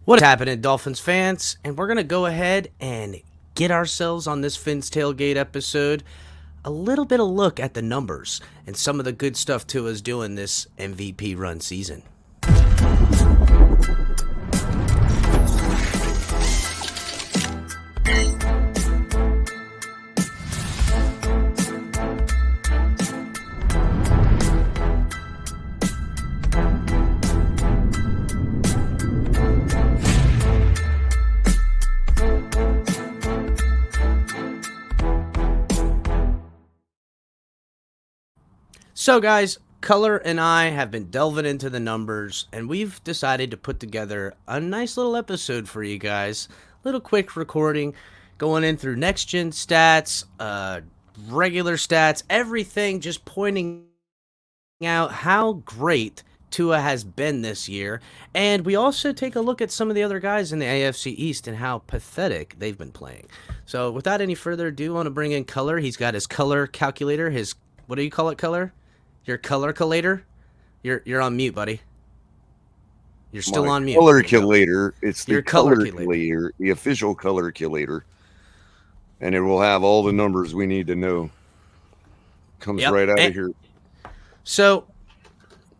What's happening, Dolphins fans? And we're going to go ahead and get ourselves on this Finn's Tailgate episode a little bit of look at the numbers and some of the good stuff Tua's doing this MVP run season. So guys, Color and I have been delving into the numbers, and we've decided to put together a nice little episode for you guys. Little quick recording, going in through next-gen stats, regular stats, everything, just pointing out how great Tua has been this year. And we also take a look at some of the other guys in the AFC East and how pathetic they've been playing. So without any further ado, I want to bring in Color. He's got his color calculator, his, what do you call it, Color? Your color collator? You're on mute, buddy. You're still on mute. Color collator. It's the Your color color collator, the official color collator. And it will have all the numbers we need to know. Comes right out of here. So,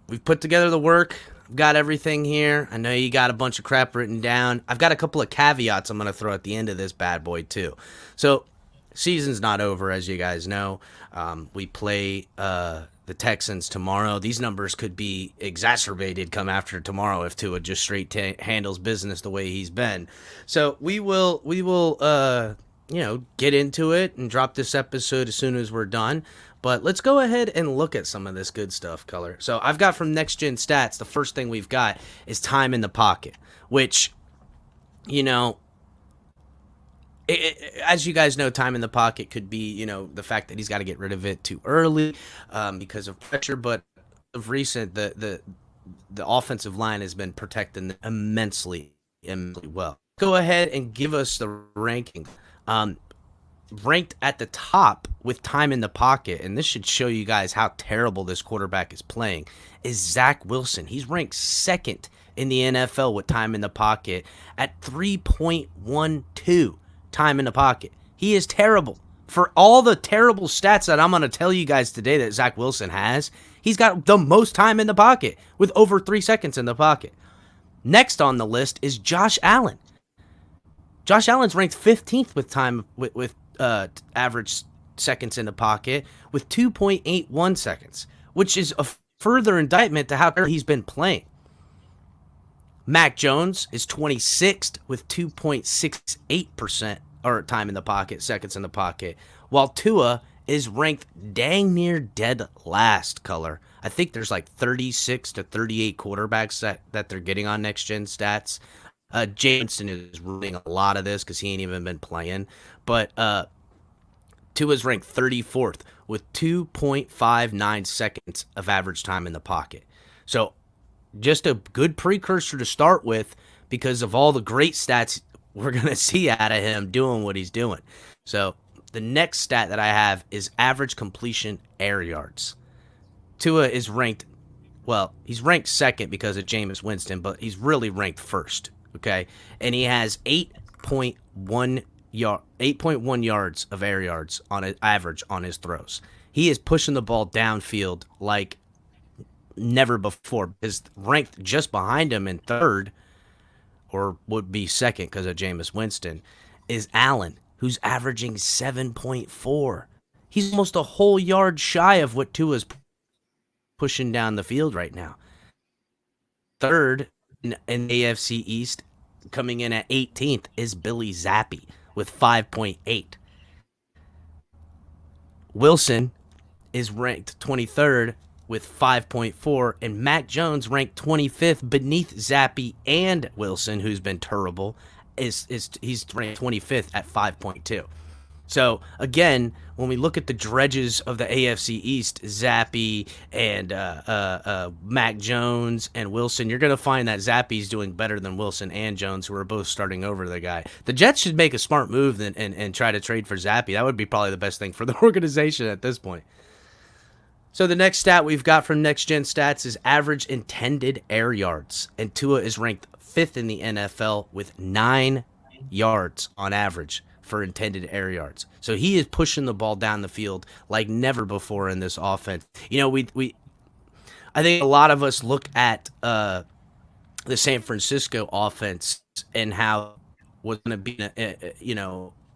we've put together the work. I've got everything here. I know you got a bunch of crap written down. I've got a couple of caveats I'm going to throw at the end of this bad boy, too. So, season's not over, as you guys know. We play the Texans tomorrow. These numbers could be exacerbated come after tomorrow if Tua just straight handles business the way he's been. So we will get into it and drop this episode as soon as we're done. But let's go ahead and look at some of this good stuff, Color. So I've got from Next Gen Stats, the first thing we've got is time in the pocket, which, as you guys know, time in the pocket could be, the fact that he's got to get rid of it too early because of pressure. But of recent, the offensive line has been protecting immensely well. Go ahead and give us the ranking. Ranked at the top with time in the pocket, and this should show you guys how terrible this quarterback is playing, is Zach Wilson. He's ranked second in the NFL with time in the pocket at 3.12. time in the pocket. He is terrible. For all the terrible stats that I'm going to tell you guys today that Zach Wilson has, he's got the most time in the pocket with over 3 seconds in the pocket. Next on the list is Josh Allen. Josh Allen's ranked 15th with time with average seconds in the pocket with 2.81 seconds, which is a further indictment to how he's been playing. Mac Jones is 26th with 2.68% or time in the pocket, seconds in the pocket, while Tua is ranked dang near dead last, Color. I think there's like 36 to 38 quarterbacks that they're getting on Next Gen Stats. Jameson is ruling a lot of this because he ain't even been playing. But Tua's ranked 34th with 2.59 seconds of average time in the pocket. So just a good precursor to start with because of all the great stats we're going to see out of him doing what he's doing. So the next stat that I have is average completion air yards. Tua is ranked, he's ranked second because of Jameis Winston, but he's really ranked first, okay? And he has 8.1 yards of air yards on an average on his throws. He is pushing the ball downfield like never before. Is ranked just behind him in third, or would be second because of Jameis Winston, is Allen, who's averaging 7.4. He's almost a whole yard shy of what Tua's pushing down the field right now. Third in AFC East, coming in at 18th, is Billy Zappi with 5.8. Wilson is ranked 23rd with 5.4, and Mac Jones ranked 25th beneath Zappi and Wilson, who's been terrible. He's ranked 25th at 5.2. So again, when we look at the dredges of the AFC East, Zappi and Mac Jones and Wilson, you're going to find that Zappi's doing better than Wilson and Jones, who are both starting over the guy. The Jets should make a smart move and try to trade for Zappi. That would be probably the best thing for the organization at this point. So the next stat we've got from Next Gen Stats is average intended air yards, and Tua is ranked 5th in the NFL with 9 yards on average for intended air yards. So he is pushing the ball down the field like never before in this offense. You know, we I think a lot of us look at the San Francisco offense and how was going to be,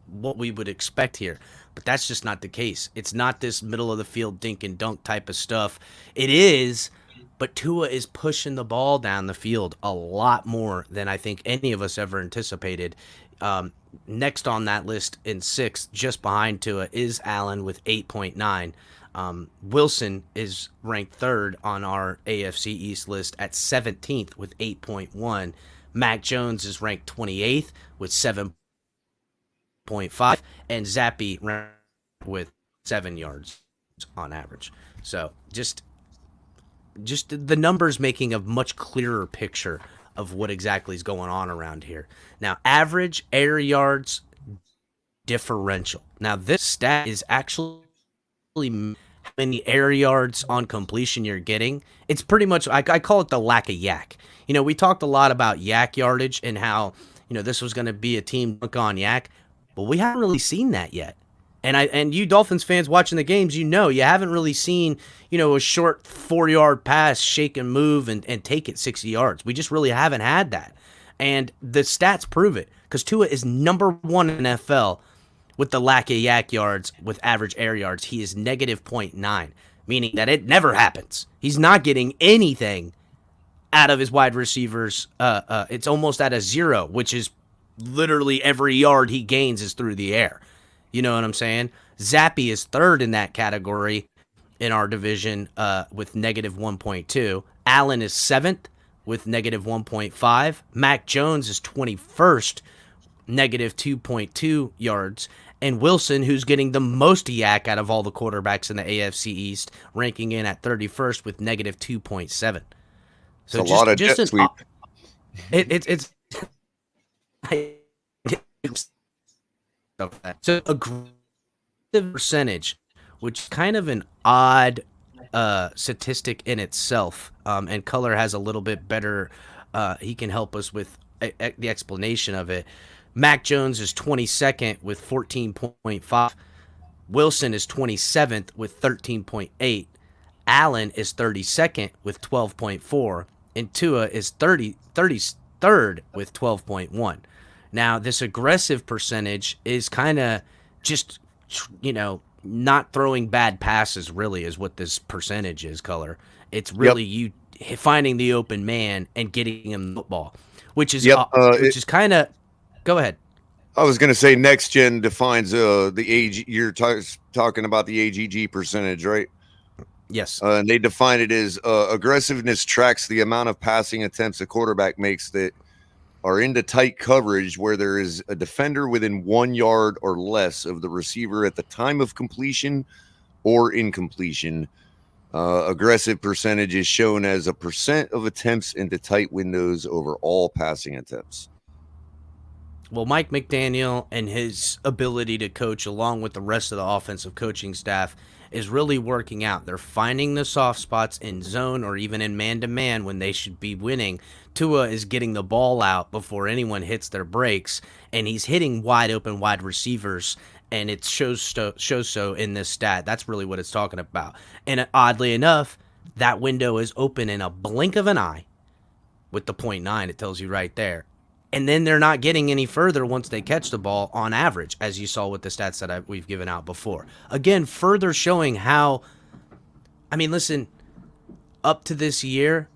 what we would expect here. But that's just not the case. It's not this middle of the field dink and dunk type of stuff. It is, but Tua is pushing the ball down the field a lot more than I think any of us ever anticipated. Next on that list in 6th, just behind Tua, is Allen with 8.9. Wilson is ranked 3rd on our AFC East list at 17th with 8.1. Mac Jones is ranked 28th with 7.5, and Zappy ranked with 7 yards on average. So just the numbers making a much clearer picture of what exactly is going on around here. Now, average air yards differential. Now, this stat is actually how many air yards on completion you're getting. It's pretty much, I call it the lack of yak. You know, we talked a lot about yak yardage and how, this was going to be a team dunk on yak, but we haven't really seen that yet. And you Dolphins fans watching the games, you haven't really seen, a short 4-yard pass, shake and move and take it 60 yards. We just really haven't had that. And the stats prove it because Tua is number 1 in NFL with the lack of yak yards with average air yards. He is negative 0.9, meaning that it never happens. He's not getting anything out of his wide receivers. It's almost at a 0, which is literally every yard he gains is through the air. You know what I'm saying? Zappy is 3rd in that category in our division with negative 1.2. Allen is 7th with negative 1.5. Mac Jones is 21st, negative 2.2 yards. And Wilson, who's getting the most yak out of all the quarterbacks in the AFC East, ranking in at 31st with negative 2.7. So it's a lot of jet sweep. It's so aggressive percentage, which is kind of an odd statistic in itself. And Color has a little bit better. He can help us with the explanation of it. Mac Jones is 22nd with 14.5. Wilson is 27th with 13.8. Allen is 32nd with 12.4. And Tua is 33rd with 12.1. Now, this aggressive percentage is kind of just, not throwing bad passes really is what this percentage is, Color. It's really you finding the open man and getting him the football, which is which is kind of – go ahead. I was going to say Next Gen defines the AG. You're talking about the AGG percentage, right? Yes. And they define it as aggressiveness tracks the amount of passing attempts a quarterback makes that are into tight coverage where there is a defender within 1 yard or less of the receiver at the time of completion or incompletion. Aggressive percentage is shown as a percent of attempts into tight windows over all passing attempts. Well, Mike McDaniel and his ability to coach along with the rest of the offensive coaching staff is really working out. They're finding the soft spots in zone or even in man-to-man when they should be winning. Tua is getting the ball out before anyone hits their brakes, and he's hitting wide-open wide receivers, and it shows so in this stat. That's really what it's talking about. And oddly enough, that window is open in a blink of an eye with the 0.9. It tells you right there. And then they're not getting any further once they catch the ball on average, as you saw with the stats that we've given out before. Again, further showing how, listen, up to this year,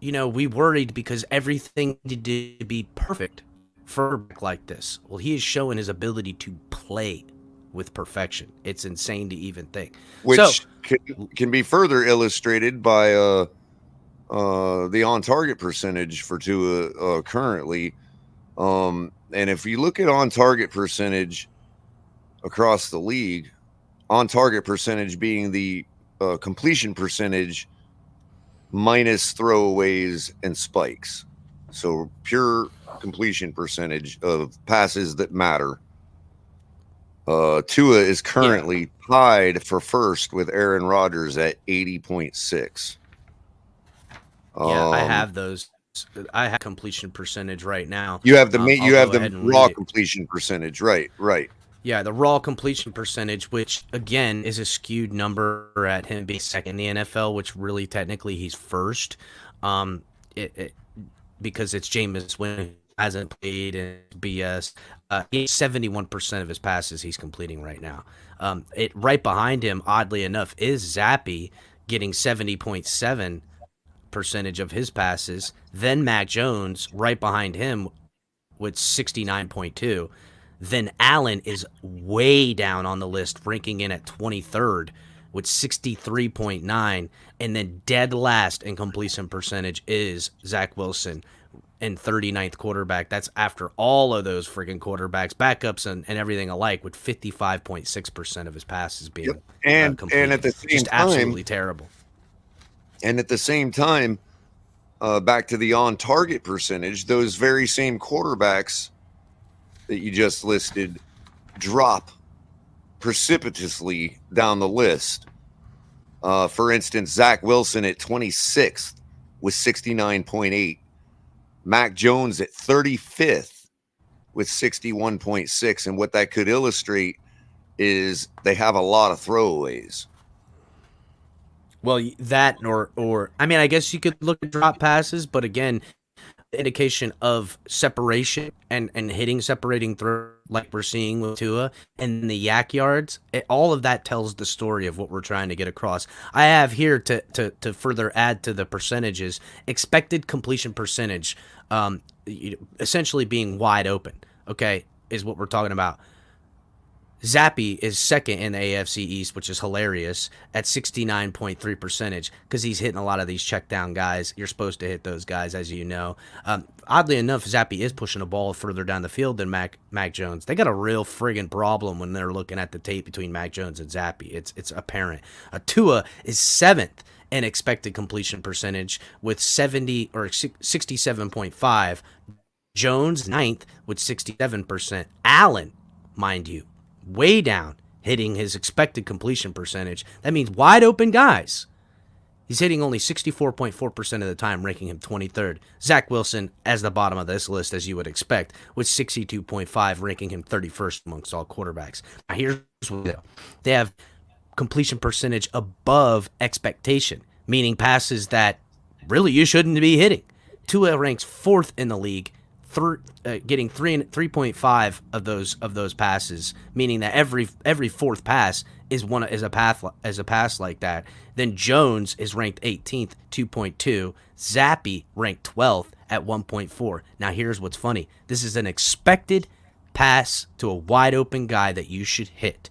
we worried because everything needed to be perfect for a back like this. Well, he is showing his ability to play with perfection. It's insane to even think. Which can be further illustrated by the on-target percentage for Tua currently. And if you look at on-target percentage across the league, on-target percentage being the completion percentage minus throwaways and spikes. So pure completion percentage of passes that matter. Tua is Yeah. currently tied for first with Aaron Rodgers at 80.6. Yeah, I have those. I have completion percentage right now. You have I'll you have go the ahead and read raw it. completion percentage, right? Right. Yeah, the raw completion percentage, which again is a skewed number at him being second in the NFL, which really technically he's first. Um, it because it's Jameis Winston who hasn't played and BS. 71% of his passes he's completing right now. It right behind him, oddly enough, is Zappy getting 70.7 percentage of his passes. Then Mac Jones right behind him with 69.2. Then Allen is way down on the list, ranking in at 23rd with 63.9. And then dead last in completion percentage is Zach Wilson in 39th quarterback. That's after all of those freaking quarterbacks, backups, and everything alike, with 55.6% of his passes being And completed. at the same Just time, absolutely terrible. And at the same time, back to the on target percentage, those very same quarterbacks that you just listed drop precipitously down the list. For instance, Zach Wilson at 26th with 69.8, Mac Jones at 35th with 61.6. And what that could illustrate is they have a lot of throwaways. Well, that or I mean, I guess you could look at drop passes, but again, indication of separation and hitting separating through like we're seeing with Tua and the yak yards. All of that tells the story of what we're trying to get across. I have here to further add to the percentages, expected completion percentage, essentially being wide open. Okay, is what we're talking about. Zappy is second in the AFC East, which is hilarious, at 69.3 percentage because he's hitting a lot of these check down guys. You're supposed to hit those guys, as you know. Oddly enough, Zappy is pushing a ball further down the field than Mac Jones. They got a real friggin' problem when they're looking at the tape between Mac Jones and Zappy. It's apparent. Tua is seventh in expected completion percentage with 67.5. Jones ninth with 67%. Allen, mind you, way down, hitting his expected completion percentage. That means wide open guys. He's hitting only 64.4% of the time, ranking him 23rd. Zach Wilson, as the bottom of this list, as you would expect, with 62.5, ranking him 31st amongst all quarterbacks. Now, here's what they have: completion percentage above expectation, meaning passes that really you shouldn't be hitting. Tua ranks fourth in the league, getting 3.5 of those passes, meaning that every fourth pass is a pass like that. Then Jones is ranked 18th, 2.2. Zappy ranked 12th at 1.4. Now here's what's funny: this is an expected pass to a wide open guy that you should hit.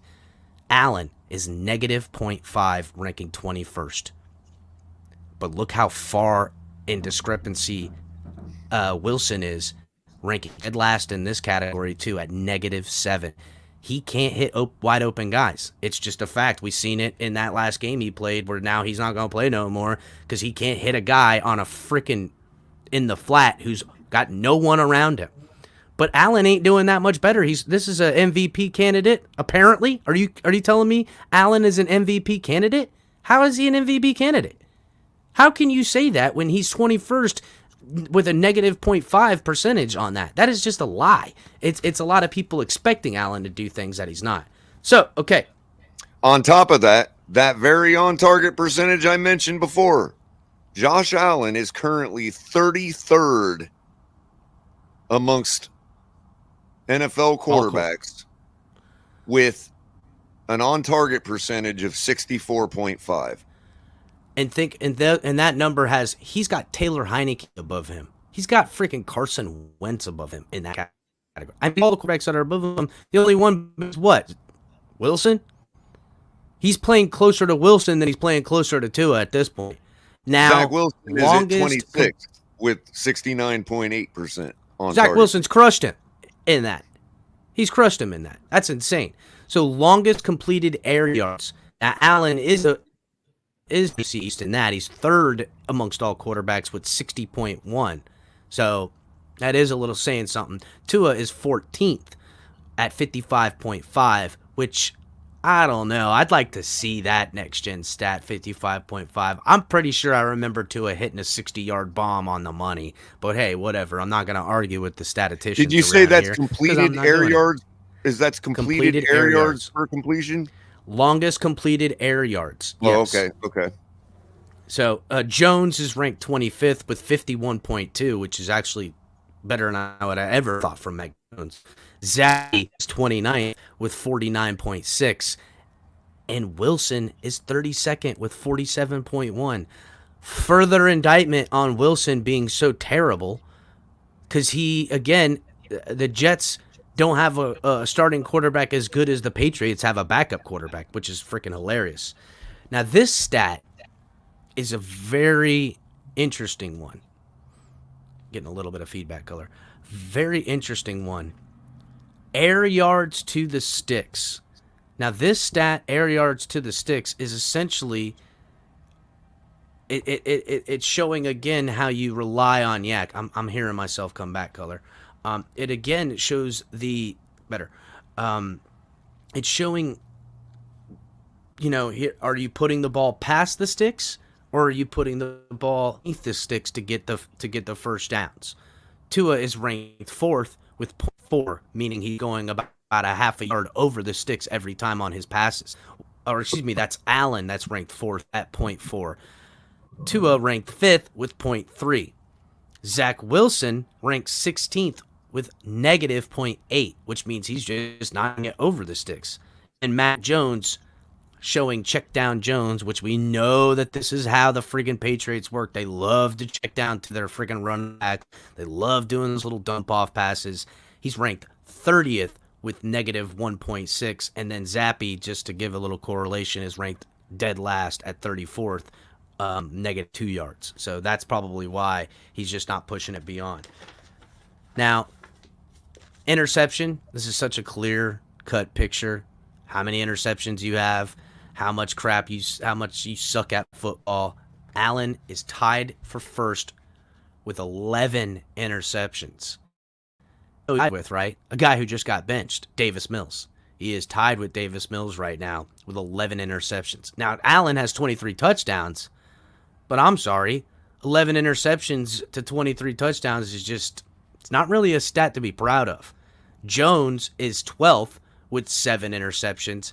Allen is negative 0.5, ranking 21st. But look how far in discrepancy Wilson is, ranking dead last in this category too at -7. He can't hit wide open guys. It's just a fact. We've seen it in that last game he played, where now he's not going to play no more because he can't hit a guy on a freaking in the flat who's got no one around him. But Allen ain't doing that much better. This is an MVP candidate apparently. Are you telling me Allen is an MVP candidate? How is he an MVP candidate? How can you say that when he's 21st? With a negative 0.5 percentage on that? That is just a lie. It's a lot of people expecting Allen to do things that he's not. So, okay. On top of that very on-target percentage I mentioned before, Josh Allen is currently 33rd amongst NFL quarterbacks with an on-target percentage of 64.5. And that number he's got Taylor Heineke above him. He's got freaking Carson Wentz above him in that category. I mean, all the quarterbacks that are above him, the only one is what? Wilson? He's playing closer to Wilson than he's playing closer to Tua at this point. Now, Zach Wilson is at 26th with 69.8% on Zach target. Wilson's crushed him in that. He's crushed him in that. That's insane. So, longest completed air yards. Now, Allen is East in that. He's third amongst all quarterbacks with 60.1. So that is a little saying something. Tua is 14th at 55.5 which I don't know. I'd like to see that next gen stat 55.5. I'm pretty sure I remember Tua hitting a 60-yard bomb on the money. But hey, whatever. I'm not going to argue with the Did statisticians you say around that's here because I'm completed not air doing it. yards? Is that's completed air yards per completion? Longest completed air yards. Oh, Yes. okay. So Jones is ranked 25th with 51.2, which is actually better than I would have ever thought from Mac Jones. Zappy is 29th with 49.6. And Wilson is 32nd with 47.1. Further indictment on Wilson being so terrible because he, again, the Jets don't have a starting quarterback as good as the Patriots have a backup quarterback, which is freaking hilarious. Now, this stat is a very interesting one. Getting a little bit of feedback color. Very interesting one. Air yards to the sticks. Now, this stat, air yards to the sticks, is essentially it's showing again how you rely on yak. I'm hearing myself come back, color. It again shows the better. It's showing. Here, are you putting the ball past the sticks, or are you putting the ball beneath the sticks to get the first downs? Tua is ranked 4th with 0.4, meaning he's going about a half a yard over the sticks every time on his passes. Or excuse me, that's Allen that's ranked 4th at 0.4. Tua ranked 5th with 0.3. Zach Wilson ranked 16th with negative 0.8, which means he's just not going to get over the sticks. And Matt Jones showing check down Jones, which we know that this is how the friggin' Patriots work. They love to check down to their friggin' run back. They love doing those little dump off passes. He's ranked 30th with negative 1.6. And then Zappy, just to give a little correlation, is ranked dead last at 34th, negative 2 yards. So that's probably why he's just not pushing it beyond. Now, interception. This is such a clear cut picture. How many interceptions you have, how much you suck at football. Allen is tied for first with 11 interceptions. With, right? A guy who just got benched, Davis Mills. He is tied with Davis Mills right now with 11 interceptions. Now, Allen has 23 touchdowns, but I'm sorry, 11 interceptions to 23 touchdowns is just, it's not really a stat to be proud of. Jones is 12th with 7 interceptions,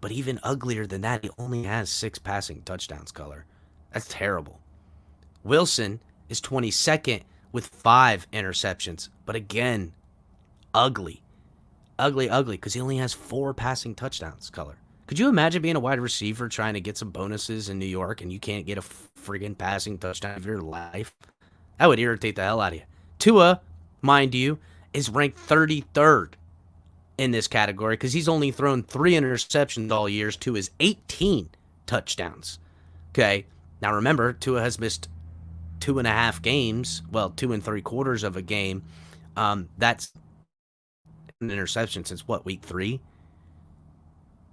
but even uglier than that, he only has 6 passing touchdowns, color. That's terrible. Wilson is 22nd with 5 interceptions, but again, ugly, because he only has 4 passing touchdowns, color. Could you imagine being a wide receiver trying to get some bonuses in New York and you can't get a friggin' passing touchdown of your life? That would irritate the hell out of you. Tua, mind you, is ranked 33rd in this category because he's only thrown 3 interceptions all years to his 18 touchdowns. Okay, now remember, Tua has missed 2.5 games, well, 2 3/4 of a game. That's an interception since what, week 3?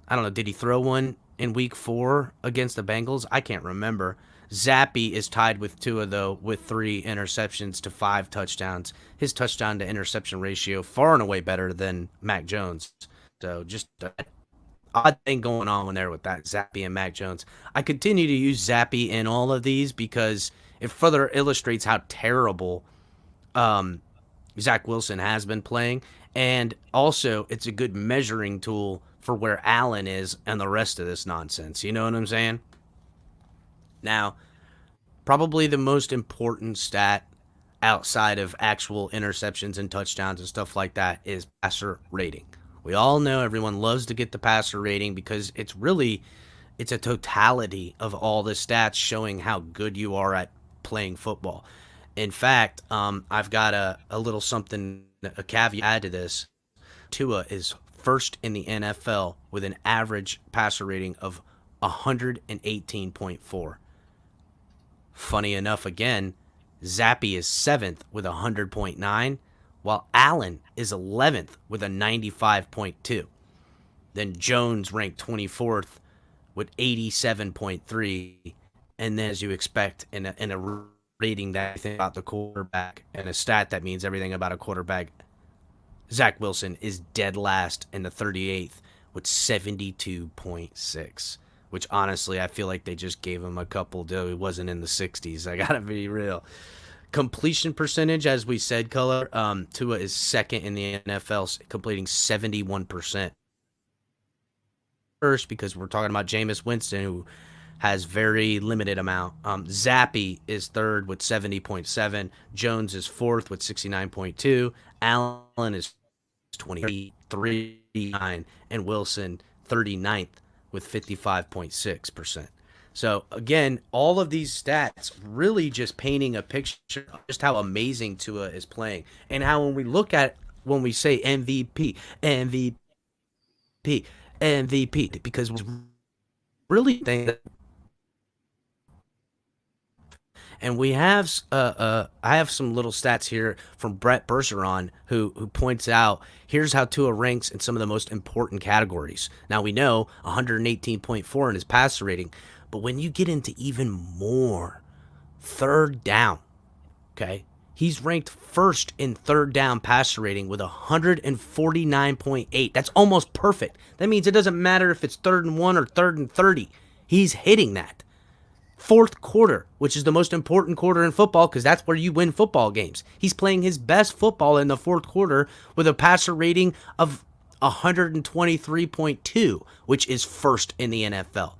I don't know, did he throw one in week 4 against the Bengals? I can't remember. Zappy is tied with Tua, though, with 3 interceptions to 5 touchdowns. His touchdown to interception ratio far and away better than Mac Jones. So just an odd thing going on there with that Zappy and Mac Jones. I continue to use Zappy in all of these because it further illustrates how terrible Zach Wilson has been playing. And also, it's a good measuring tool for where Allen is and the rest of this nonsense. You know what I'm saying? Now, probably the most important stat outside of actual interceptions and touchdowns and stuff like that is passer rating. We all know everyone loves to get the passer rating because it's a totality of all the stats showing how good you are at playing football. In fact, I've got a little something, a caveat to this. Tua is first in the NFL with an average passer rating of 118.4. Funny enough, again, Zappy is 7th with 100.9, while Allen is 11th with a 95.2. Then Jones ranked 24th with 87.3, and then as you expect in a rating that you think about the quarterback and a stat that means everything about a quarterback, Zach Wilson is dead last in the 38th with 72.6, which honestly, I feel like they just gave him a couple. It wasn't in the 60s. I got to be real. Completion percentage, as we said, Color, Tua is second in the NFL, completing 71%. First, because we're talking about Jameis Winston, who has very limited amount. Zappy is third with 70.7. Jones is fourth with 69.2. Allen is 23.9, and Wilson 39th with 55.6%. So again, all of these stats really just painting a picture of just how amazing Tua is playing, and how when we say MVP, MVP, because we really think that. And we have, I have some little stats here from Brett Bergeron, who points out here's how Tua ranks in some of the most important categories. Now we know 118.4 in his passer rating, but when you get into even more, third down, okay, he's ranked first in third down passer rating with 149.8. That's almost perfect. That means it doesn't matter if it's 3rd and 1 or 3rd and 30. He's hitting that. Fourth quarter, which is the most important quarter in football because that's where you win football games. He's playing his best football in the fourth quarter with a passer rating of 123.2, which is first in the NFL.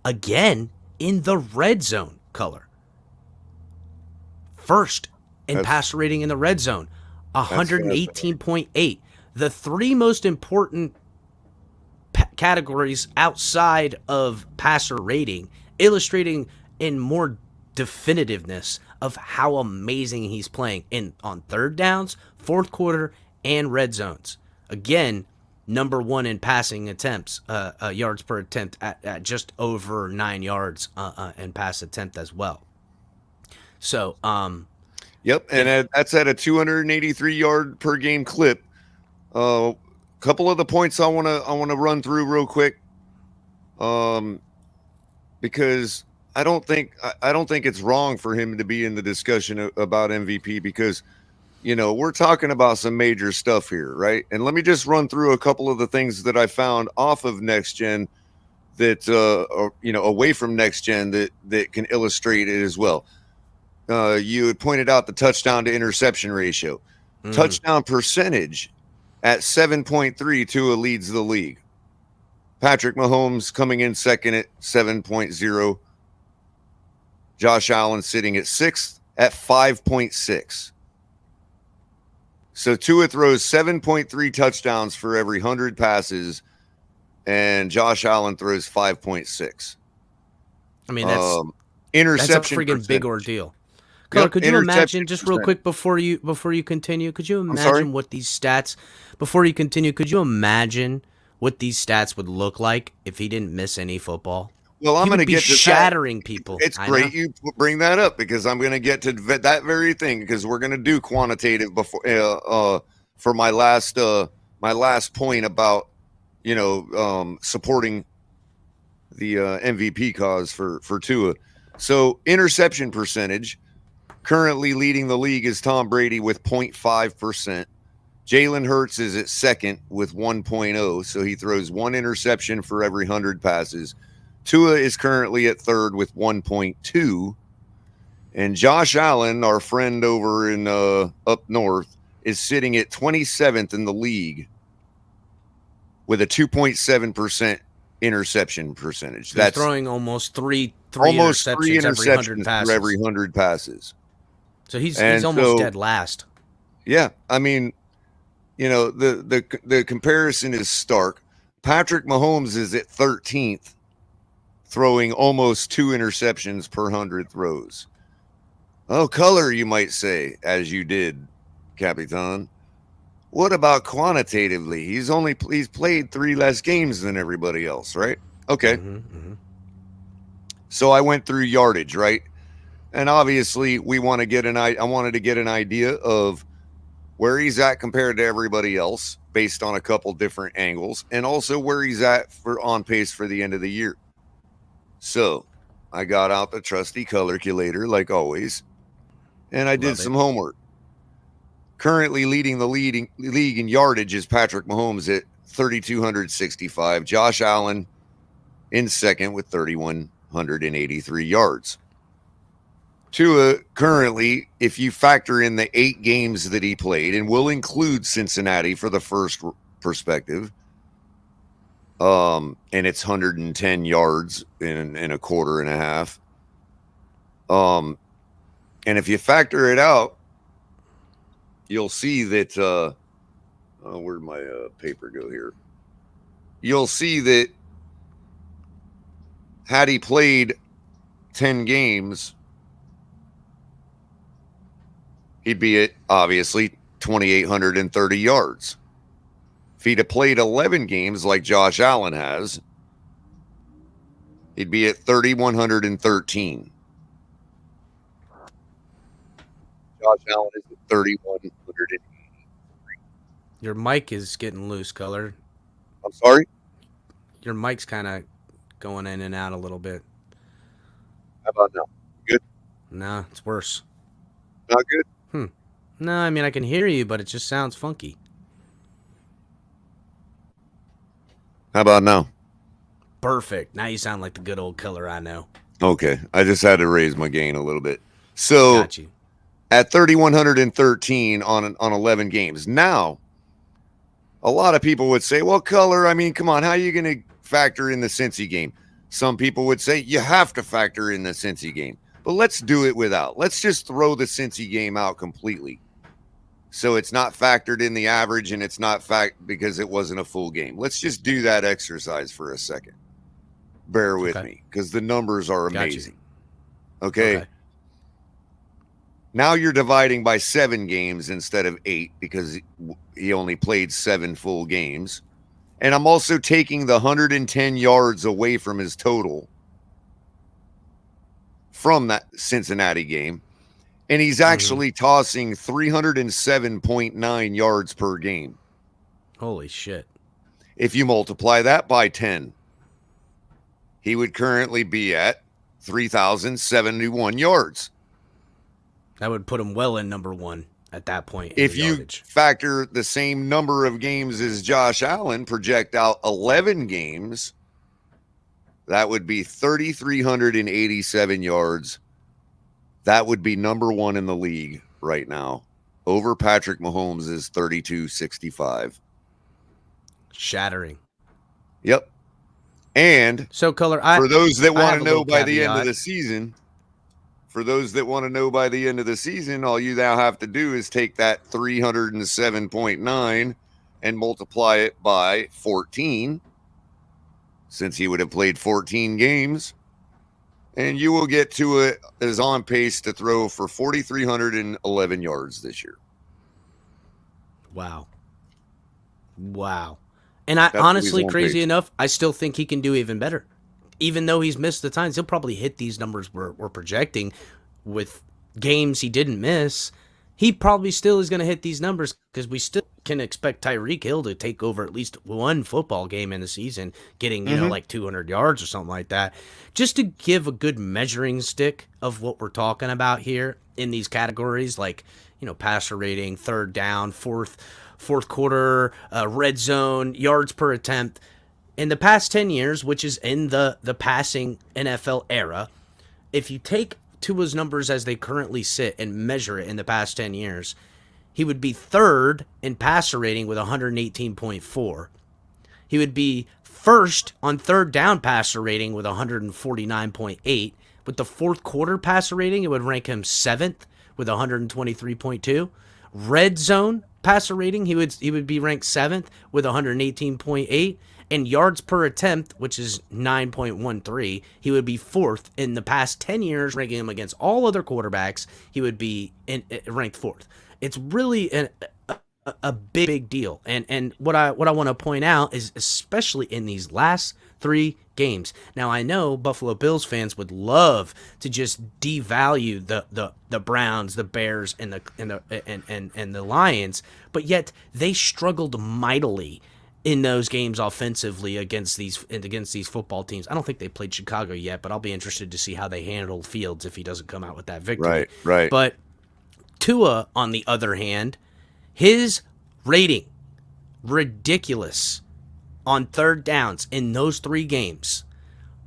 Again, in the red zone, Color. First in passer rating in the red zone, 118.8. The three most important categories outside of passer rating, illustrating in more definitiveness of how amazing he's playing on third downs, fourth quarter, and red zones. Again, number one in passing attempts, yards per attempt at just over 9 yards in pass attempt as well. So, yep, and that's at a 283 yard per game clip. Couple of the points I want to run through real quick. Because I don't think it's wrong for him to be in the discussion about MVP, because we're talking about some major stuff here, right? And let me just run through a couple of the things that I found off of Next Gen that away from Next Gen that can illustrate it as well. You had pointed out the touchdown to interception ratio. Touchdown percentage at 7.3, Tua leads the league. Patrick Mahomes coming in second at 7.0. Josh Allen sitting at sixth at 5.6. So Tua throws 7.3 touchdowns for every 100 passes, and Josh Allen throws 5.6. I mean, that's interception. That's a freaking big ordeal. Color, could you imagine, just real quick before you continue, could you imagine what these stats, before you continue, could you imagine what these stats would look like if he didn't miss any football? Well, I'm going to get to shattering people. It's great you bring that up, because I'm going to get to that very thing, because we're going to do quantitative before for my last point about supporting the MVP cause for Tua. So interception percentage, currently leading the league is Tom Brady with 0.5%. Jalen Hurts is at second with 1.0, so he throws one interception for every 100 passes. Tua is currently at third with 1.2, and Josh Allen, our friend over in up north, is sitting at 27th in the league with a 2.7% interception percentage. That's throwing almost three interceptions for every 100 passes. So he's almost dead last. Yeah, I mean, the comparison is stark. Patrick Mahomes is at 13th, throwing almost 2 interceptions per 100 throws. Oh, Color, you might say, as you did, Capitan. What about quantitatively? He's played 3 less games than everybody else, right? Okay. So I went through yardage, right? And obviously I wanted to get an idea of where he's at compared to everybody else based on a couple different angles, and also where he's at on pace for the end of the year. So I got out the trusty color calculator like always, and I did some homework. Currently leading the league in yardage is Patrick Mahomes at 3,265. Josh Allen in second with 3,183 yards. Tua currently, if you factor in the 8 games that he played, and we'll include Cincinnati for the first perspective, and it's 110 yards in a quarter and a half. And if you factor it out, you'll see that where'd my paper go here? You'll see that had he played 10 games, he'd be at obviously 2,830 yards. If he'd have played 11 games like Josh Allen has, he'd be at 3,113. Josh Allen is at 3,100. Your mic is getting loose, Color. I'm sorry? Your mic's kind of going in and out a little bit. How about now? Good? No, it's worse. Not good? No, I mean, I can hear you, but it just sounds funky. How about now? Perfect. Now you sound like the good old Color I know. Okay. I just had to raise my gain a little bit. So Got you. at 3,113 on 11 games. Now, a lot of people would say, well, Color, I mean, come on, how are you going to factor in the Cincy game? Some people would say you have to factor in the Cincy game. But let's do it without. Let's just throw the Cincy game out completely. So it's not factored in the average and it's not because it wasn't a full game. Let's just do that exercise for a second. Bear with me because the numbers are amazing. Okay. Now you're dividing by 7 games instead of 8 because he only played 7 full games. And I'm also taking the 110 yards away from his total from that Cincinnati game. And he's actually tossing 307.9 yards per game. Holy shit. If you multiply that by 10, he would currently be at 3,071 yards. That would put him well in number 1 at that point. If you factor the same number of games as Josh Allen, project out 11 games, that would be 3,387 yards. That would be number 1 in the league right now. Over Patrick Mahomes is 3,265. Shattering. Yep. And so, Color, for those that want to know by the end of the season, all you now have to do is take that 307.9 and multiply it by 14, since he would have played 14 games. And you will get to it as on pace to throw for 4,311 yards this year. Wow. And I honestly, crazy enough, I still think he can do even better. Even though he's missed the times, he'll probably hit these numbers we're projecting with games he didn't miss. He probably still is going to hit these numbers because we still can expect Tyreek Hill to take over at least one football game in the season, getting, like 200 yards or something like that. Just to give a good measuring stick of what we're talking about here in these categories, like, passer rating, third down, fourth quarter, red zone, yards per attempt. In the past 10 years, which is in the passing NFL era, if you take Tua's numbers as they currently sit and measure it in the past 10 years, he would be third in passer rating with 118.4. He would be first on third down passer rating with 149.8. With the fourth quarter passer rating, it would rank him 7th with 123.2. Red zone passer rating, he would be ranked 7th with 118.8. And yards per attempt, which is 9.13, he would be 4th in the past 10 years, ranking him against all other quarterbacks. He would be ranked 4th. It's really a big deal. And what I want to point out is, especially in these last 3 games. Now, I know Buffalo Bills fans would love to just devalue the Browns, the Bears, and the Lions, but yet they struggled mightily in those games offensively against these football teams. I don't think they played Chicago yet, but I'll be interested to see how they handle Fields if he doesn't come out with that victory. Right. But on the other hand, his rating, ridiculous on third downs in those 3 games.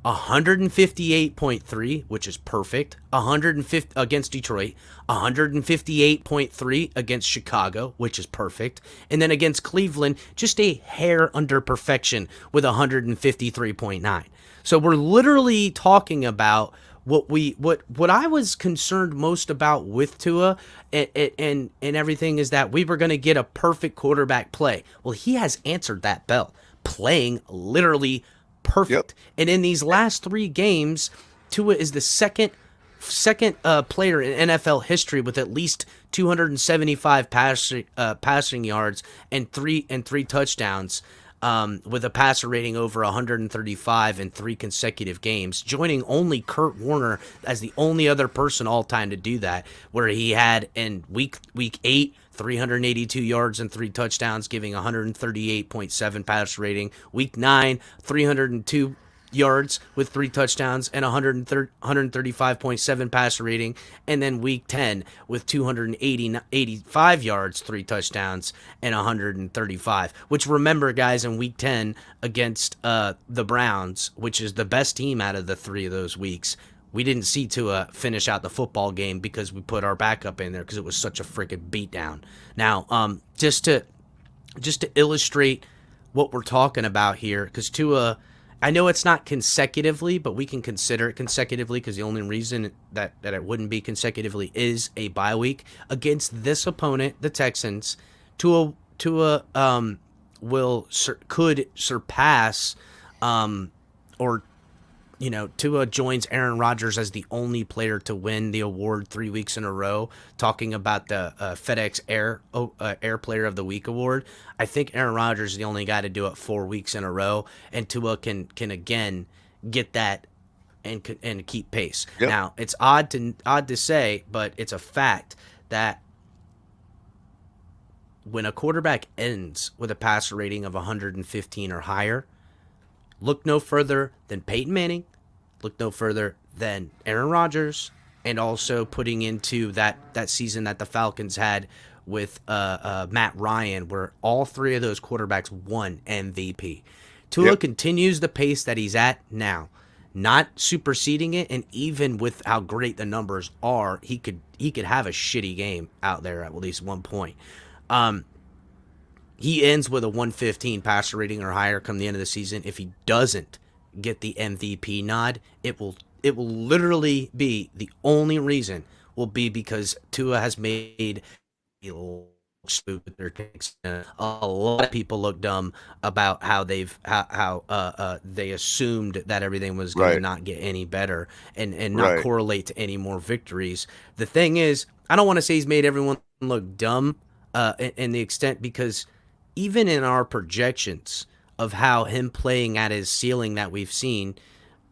158.3, which is perfect. 150 against Detroit, 158.3 against Chicago, which is perfect. And then against Cleveland, just a hair under perfection with 153.9. So we're literally talking about what I was concerned most about with Tua and everything is that we were going to get a perfect quarterback play. Well, he has answered that bell, playing literally perfect. Yep. And in these last 3 games, Tua is the second player in NFL history with at least 275 passing yards and three touchdowns. With a passer rating over 135 in 3 consecutive games, joining only Kurt Warner as the only other person all time to do that, where he had in week 8 382 yards and 3 touchdowns, giving 138.7 passer rating. Week 9 302 yards with 3 touchdowns and 135.7 passer rating, and then week 10 with 285 yards, 3 touchdowns, and 135. Which, remember, guys, in week 10 against the Browns, which is the best team out of the 3 of those weeks, we didn't see Tua finish out the football game because we put our backup in there because it was such a freaking beatdown. Now, just to illustrate what we're talking about here, because Tua, I know it's not consecutively, but we can consider it consecutively because the only reason that it wouldn't be consecutively is a bye week against this opponent, the Texans. Tua could surpass, or Tua joins Aaron Rodgers as the only player to win the award 3 weeks in a row. Talking about the FedEx Air Player of the Week award, I think Aaron Rodgers is the only guy to do it 4 weeks in a row, and Tua can again get that and keep pace. Yep. Now, it's odd to say, but it's a fact that when a quarterback ends with a passer rating of 115 or higher, look no further than Peyton Manning, look no further than Aaron Rodgers, and also putting into that season that the Falcons had with Matt Ryan, where all 3 of those quarterbacks won MVP. Tua continues the pace that he's at now, not superseding it, and even with how great the numbers are, he could have a shitty game out there at least one point. He ends with a 115 passer rating or higher come the end of the season. If he doesn't get the MVP nod, it will literally be the only reason will be because Tua has made a lot of people look dumb about how they assumed that everything was going to not get any better and not correlate to any more victories. The thing is, I don't want to say he's made everyone look dumb in the extent, because even in our projections of how him playing at his ceiling that we've seen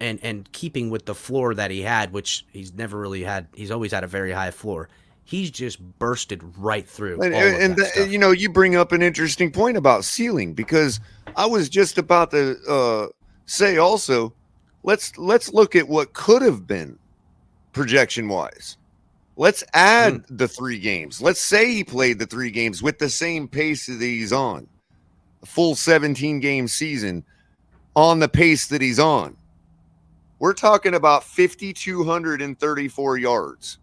and keeping with the floor that he had, which he's never really had, he's always had a very high floor. He's just bursted right through. You bring up an interesting point about ceiling, because I was just about to say also, let's look at what could have been projection wise. Let's add the 3 games. Let's say he played the 3 games with the same pace that he's on, a full 17-game season on the pace that he's on. We're talking about 5,234 yards.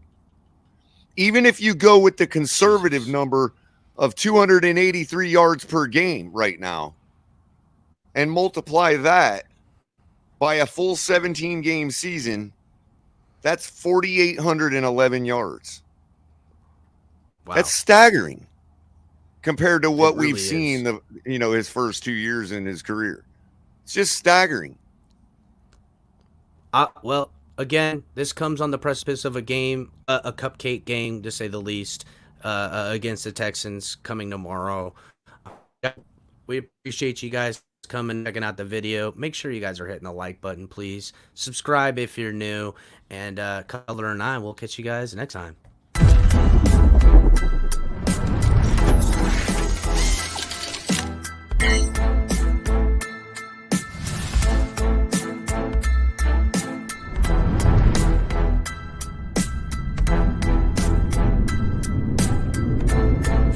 Even if you go with the conservative number of 283 yards per game right now and multiply that by a full 17-game season, that's 4,811 yards. Wow. That's staggering compared to what we've seen his first 2 years in his career. It's just staggering. Well, again, this comes on the precipice of a game, a cupcake game, to say the least, against the Texans coming tomorrow. We appreciate you guys coming and checking out the video. Make sure you guys are hitting the like button, please. Subscribe if you're new. And Color and I will catch you guys next time.